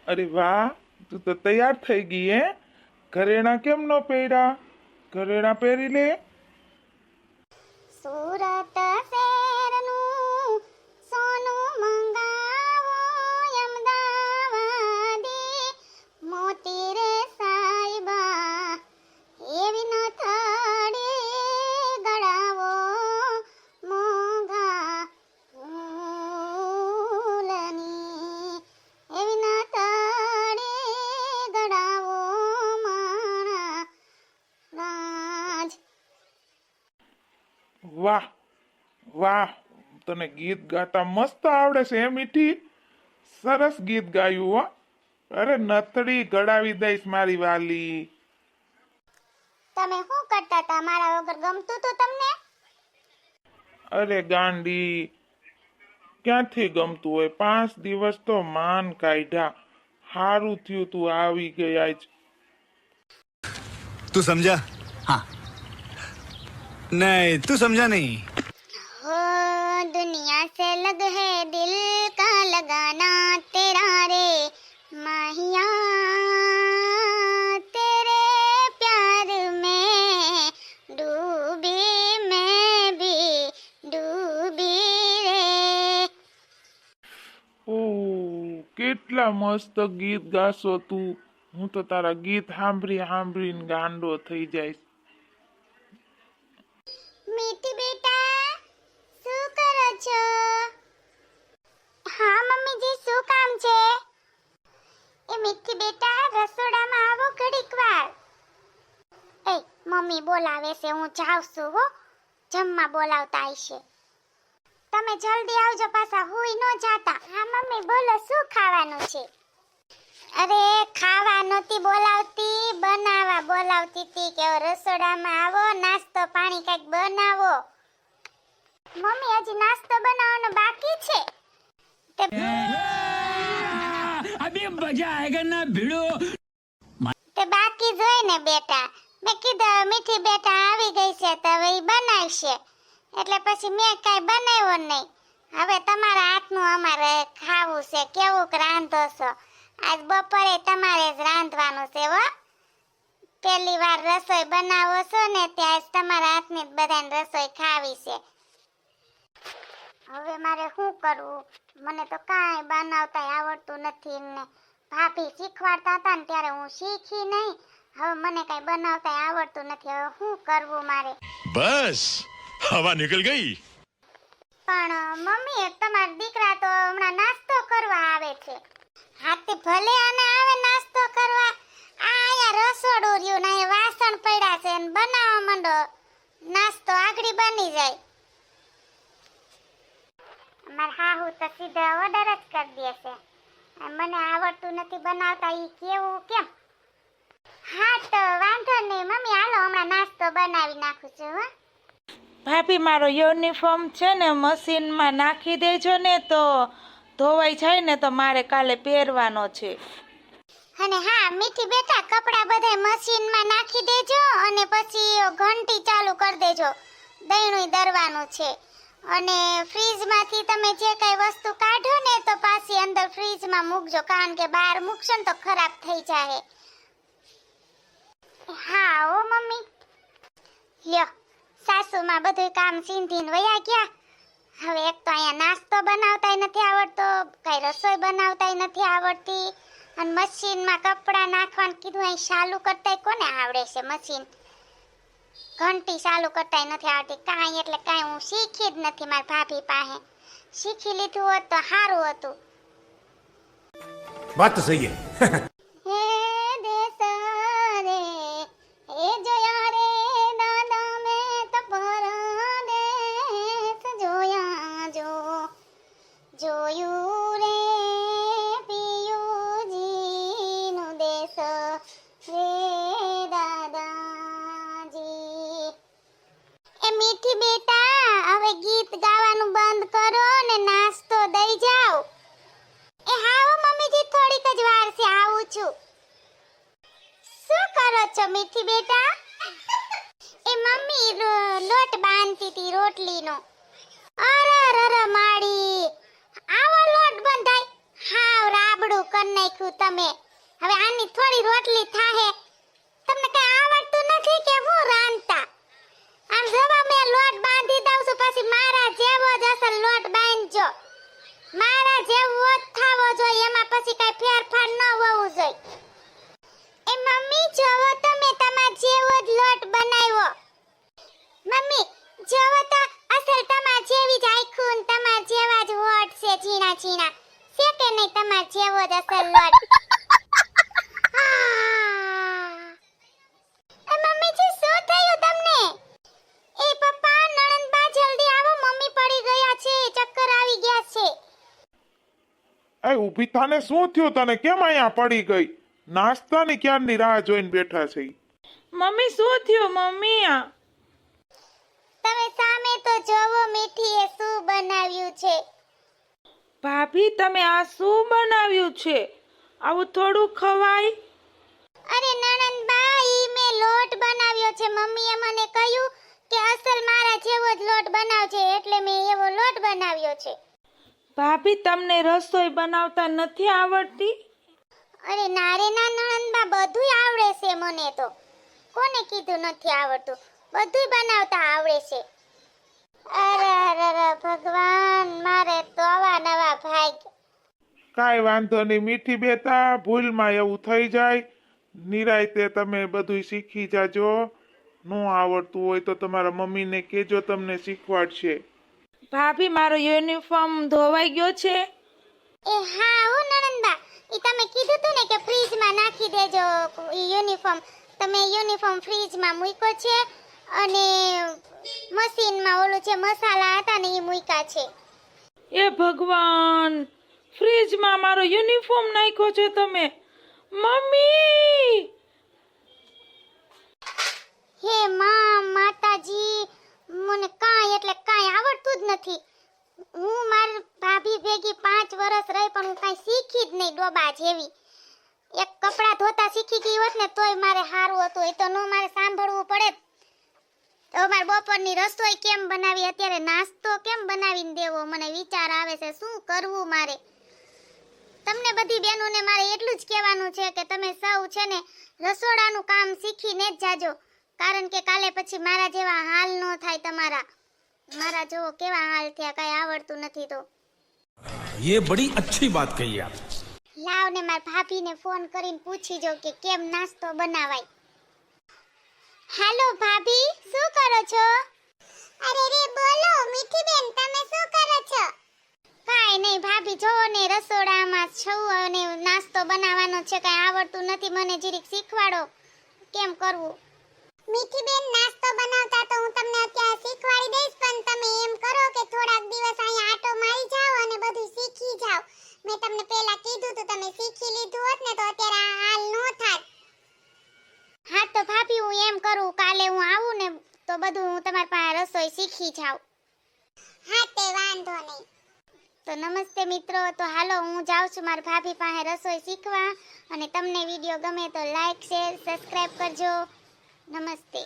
અરે વાહ, તું તો તૈયાર થઈ ગઈ હે. ઘરેણા કેમ ન પહેર્યા? ઘરેણા પહેરી લે. સુરત શહેરનું સોનું મંગાવો અમદાવાદી મોતી રે સાઈબા એવી ન થડી ગળાવો મોંઘા ફૂલની એવી ન થડી ગળાવો મારા રાજ. વાહ વાહ, તને ગીત ગાતા મસ્ત આવડે છે હે મીઠી. સરસ ગીત ગાયું હો. અરે નથડી ગળાવી દઈશ મારી વાલી. તમે શું કરતા હતા? મારા વગર ગમતું તું તમને? અરે ગાંડી, ક્યાંથી ગમતું હોય? 5 દિવસ તો માન કાઢ્યા. હારું થયું તું આવી ગઈ આજ. तू समझा? हाँ नहीं, तू समझा नहीं. हो दुनिया से लग है दिल का लगाना तेरा रे माहिया तेरे प्यार में डूबी मैं भी डूबी रे. ઓહ, કેટલા મસ્ત ગીત ગાશો તું. હું તો તારા ગીત સાંભળીને ગાંડો થઈ જઈશ. મીઠી બેટા શું કરો છો? હા મમ્મીજી, શું કામ છે? એ મીઠી બેટા રસોડામાં આવો ઘડીક વાર. એ મમ્મી બોલાવે છે, હું જાઉં છું હો. જમવા બોલાવતા હશે. તમે જલ્દી આવજો, પાછા હુઈ ન જાતા. હા મમ્મી બોલો, શું ખાવાનું છે? અરે ખાવા નહોતી બોલાવતી, બનાવવા બોલાવતી હતી કે રસોડામાં આવો, નાસ્તો પાણી કંઈક બનાવો. મમ્મી હજી નાસ્તો બનાવવાનો બાકી છે. अभी मजा आएगा ना भिड़ो. તે બાકી જોઈ ને બેટા. મેં કીધું મીઠી બેટા આવી ગઈ છે તો હવે ઈ બનાવશે. એટલે પછી મેં કાંઈ બનાવ્યો નહીં. હવે તમારા હાથનું અમારે ખાવું છે. કેવું રાંધો છો? આજ બપોરે તમારે જ રાંધવાનું છે હો. પહેલી વાર રસોઈ બનાવો છો ને ત્યાં જ તમારા હાથની જ બધાને રસોઈ ખાવી છે. હવે મારે શું કરવું? મને તો કાંઈ બનાવતા આવડતું નથી ને ભાભી શીખવાડતા હતા ને ત્યારે હું શીખી નહીં. હવે મને કાંઈ બનાવતા આવડતું નથી. હવે શું કરવું મારે? बस हवा निकल गई. પણ મમ્મી, તમારા દીકરા તો હમણાં નાસ્તો કરવા આવે છે. હા તે ભલે આને આવે નાસ્તો કરવા. આ અહીંયા રસોડું રહ્યું ને અહીંયા વાસણ પડ્યા છે ને બનાવવા માંડો નાસ્તો, આગળ બની જાય. મારા હાહુ તો સીધા ઓર્ડર જ કરી દેશે. મને આવડતું નથી બનાવતા, ઈ કેવું કેમ? હા તો વાંધો નહીં મમ્મી, હાલો હમણાં નાસ્તો બનાવી નાખું છું હો. ભાભી, મારો યુનિફોર્મ છે ને મશીનમાં નાખી દેજો ને, તો ધોવાઈ જાય ને તો મારે કાલે પહેરવાનો છે. અને હા મીઠી બેટા, કપડાં બધાય મશીનમાં નાખી દેજો અને પછી ઘંટી ચાલુ કરી દેજો. દહીણું દરવાનું છે. અને ફ્રીજમાંથી તમે જે કઈ વસ્તુ કાઢો ને તો પાછી અંદર ફ્રીજમાં મૂકજો, કારણ કે બહાર મૂકશો ને તો ખરાબ થઈ જાય. હા ઓ મમ્મી. લ્યો, સાસુમાં બધું કામ સીંધીને વયા ગયા. હવે એક તો અહીંયા નાસ્તો બનાવતાય નથી આવડતો, કઈ રસોઈ બનાવતાય નથી આવડતી, અને મશીનમાં કપડાં નાખવાનું કીધું અહીં ચાલુ કરતાય કોને આવડે છે મશીન? ઘંટી ચાલુ કરતાય નથી આવડતી. કાંઈ એટલે કાંઈ હું શીખી જ નથી મારી ભાભી પાસે. શીખી લીધું હોત તો સારું હતું. बात तो सही है. હે દેસ રે એ જોયા રે દાદા મેં તો પરદેશ જોયા જો જોયું રે પિયુજીનું દેશ રે દાદાજી. એ મીઠી બેટા, હવે ગીત ગાવાનું બંધ કરો ને નાસ્તો દઈ જાઓ. એ હા મમ્મીજી, થોડીક જ વાર છે, આવું છું. શું કરો છો મીઠી બેટા? એ મમ્મી લોટ બાંધતી હતી રોટલીનો. અરે માડી, આવો લોટ બંધાય? હાવ રાબડું કર નાખ્યું તમે. હવે આની થોડી રોટલી થાહે. તમને કઈ આવડતું નથી કે હું રાંધતા? આમ જવા મેં લોટ બાંધી દઉં છું, પછી મારા જેવો જ અસલ લોટ બાંધજો. મારા જેવો જ થાવો જોઈએ, એમાં પછી કઈ ફેરફાર ન હોવું જોઈએ. એ મમ્મી જોવો તમે, તમાર જેવો જ લોટ બનાવ્યો. મમ્મી જોવો તો અસલ તમાર જેવી જ આખું, તમાર જેવા જ હોઠ છે, ઝીણા ઝીણા છે કે નહીં? તમાર જેવો જ અસલ લોટ. એ મમ્મીજી શું થયું તમને? એ પપ્પા, નણંદબા જલ્દી આવો, મમ્મી પડી ગયા છે, ચક્કર આવી ગયા છે. એ ઊભી થાને, શું થયું તને? કેમ અહીંયા પડી ગઈ? નાસ્તાની ક્યારની રાહ જોઈને બેઠા છે. મમ્મી શું થયું મમ્મી? તમે સામે તો જોવો, મીઠીએ શું બનાવ્યું છે. ભાભી તમે આ શું બનાવ્યું છે? આવું થોડું ખવાય? અરે નણંદબા, ઈ મેં લોટ બનાવ્યો છે. મમ્મીએ મને કહ્યું કે અસલ મારા જેવો જ લોટ બનાવજે, એટલે મેં એવો લોટ બનાવ્યો છે. ભાભી તમને રસોઈ બનાવતા નથી આવડતી? અરે ના રે ના નણંદબા, બધુંય આવડે છે મને તો. કોને કીધું નથી આવડતું? બધુંય બનાવતા આવડે છે. અરે અરે ભગવાન, મારે તો આવા નવા ભાગ. કાંઈ વાંધો નહીં મીઠી બેટા, ભૂલમાં એવું થઈ જાય. નિરાયતે તમે બધું શીખી જાજો. નો આવડતું હોય તો તમારા મમ્મીને કહેજો, તમને શીખવાડશે. ભાભી મારો યુનિફોર્મ ધોવાઈ ગયો છે. એ હા હો નણંદબા, ઈ તમે કીધું તું ને કે ફ્રીજમાં નાખી દેજો ઈ યુનિફોર્મ. તમે યુનિફોર્મ ફ્રીજમાં મૂક્યો છે અને મશીનમાં ઓલું જે મસાલા હતા ને ઈ મૂક્યા છે. એ ભગવાન, ફ્રીજમાં મારો યુનિફોર્મ નાખ્યો છે તમે? મમ્મી! હે માતાજી, મને કાંઈ એટલે કાંઈ આવડતું જ નથી. હું મારી ભાભી ભેગી 5 વર્ષ રહી, પણ હું કાંઈ શીખી જ નહીં ડોબા જેવી. એક કપડાં ધોતા શીખી ગઈ હોત ને તોય મારે સારું હતું. એ તો નો મારે સાંભળવું પડે. તો મારે બપોરની રસોઈ કેમ બનાવી, અત્યારે નાસ્તો કેમ બનાવીને દેવો, મને વિચાર આવે છે શું કરવું મારે. તમને બધી બહેનોને મારે એટલું જ કહેવાનું છે કે તમે સૌ છે ને રસોડાનું કામ શીખીને જ જાજો, કારણ કે કાલે પછી મારા જેવા હાલ ન થાય તમારા. મારા જો કેવા હાલ થયા, કાંઈ આવડતું નથી તો. ये बड़ी अच्छी बात कही आप. લાવ ને માર ભાભીને ફોન કરીને પૂછી જો કે કેમ નાસ્તો બનાવાય. હાલો ભાભી, શું કરો છો? અરે રે બોલો મીઠી બેન, તમે શું કરો છો? કાંઈ નહીં ભાભી, જોવો ને રસોડામાં છું અને નાસ્તો બનાવવાનો છે. કાંઈ આવડતું નથી, મને જરીક શીખવાડો કેમ કરવું. મીઠી બેન, નાસ્તો બનાવતા તો હું તમને અત્યારે શીખવાડી દઈશ, પણ તમે એમ કરો કે થોડાક દિવસ અહીંયા આટો મારી જાઓ અને બધું શીખી જાઓ. મેં તમને પહેલા કીધું તો તમે શીખી લીધું હોત ને તો અત્યારે આ હાલ ન થાત. હા તો ભાભી, હું એમ કરું, કાલે હું આવું ને તો બધું હું તમારી પાસે રસોઈ શીખી જાઉં. હા તે વાંધો નહીં. તો નમસ્તે મિત્રો, તો હાલો હું જાઉં છું મારી ભાભી પાસે રસોઈ શીખવા. અને તમને વિડીયો ગમે તો લાઈક, શેર, સબસ્ક્રાઇબ કરજો. નમસ્તે.